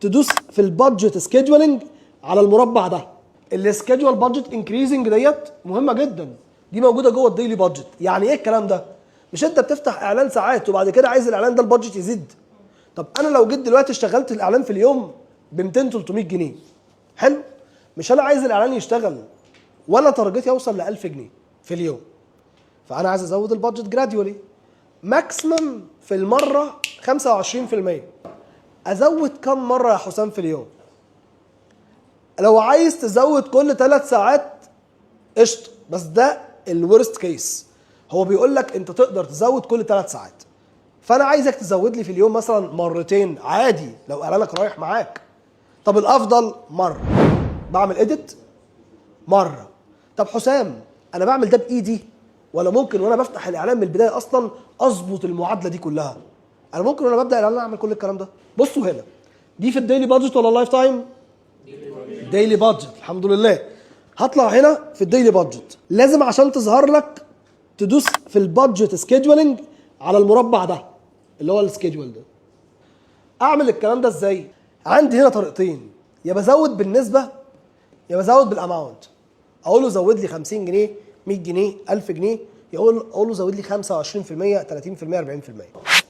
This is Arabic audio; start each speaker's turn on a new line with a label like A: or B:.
A: تدوس في البادجت سكيدجولينج على المربع ده. السكيدجول بادجت انكريزنج ديت مهمه جدا، دي موجوده جوه الديلي بادجت. يعني ايه الكلام ده؟ مش انت بتفتح اعلان ساعات وبعد كده عايز الاعلان ده البادجت يزيد؟ طب انا لو جيت دلوقتي اشتغلت الاعلان في اليوم ب 200 300 جنيه، حلو؟ مش انا عايز الاعلان يشتغل وانا تارجتي اوصل ل 1000 جنيه في اليوم، فانا عايز ازود البادجت جراديولي ماكسيمم في المره 25%. ازود كم مره يا حسام في اليوم؟ لو عايز تزود كل 3 ساعات قشطه، بس ده الورست كيس. هو بيقول لك انت تقدر تزود كل 3 ساعات، فانا عايزك تزود لي في اليوم مثلا مرتين عادي لو اعلانك رايح معاك. طب الافضل مره بعمل اديت مره. طب حسام انا بعمل ده بايدي ولا ممكن وانا بفتح الاعلان من البدايه اصلا اظبط المعادله دي كلها؟ انا ممكن وانا ببدا الاعلان اعمل كل الكلام ده. بصوا هنا، دي في الديلي بادجت ولا اللايف تايم؟ ديلي بادجت، الحمد لله. هطلع هنا في الديلي بادجت، لازم عشان تظهر لك تدوس في البادجت سكيدجولينج على المربع ده اللي هو السكيدجول ده. اعمل الكلام ده ازاي؟ عندي هنا طريقتين، يا بزود بالنسبه يا بزود بالاماونت. اقول له زود لي 50 جنيه 100 جنيه 1000 جنيه، اقول له زود لي 25% 30% 40%.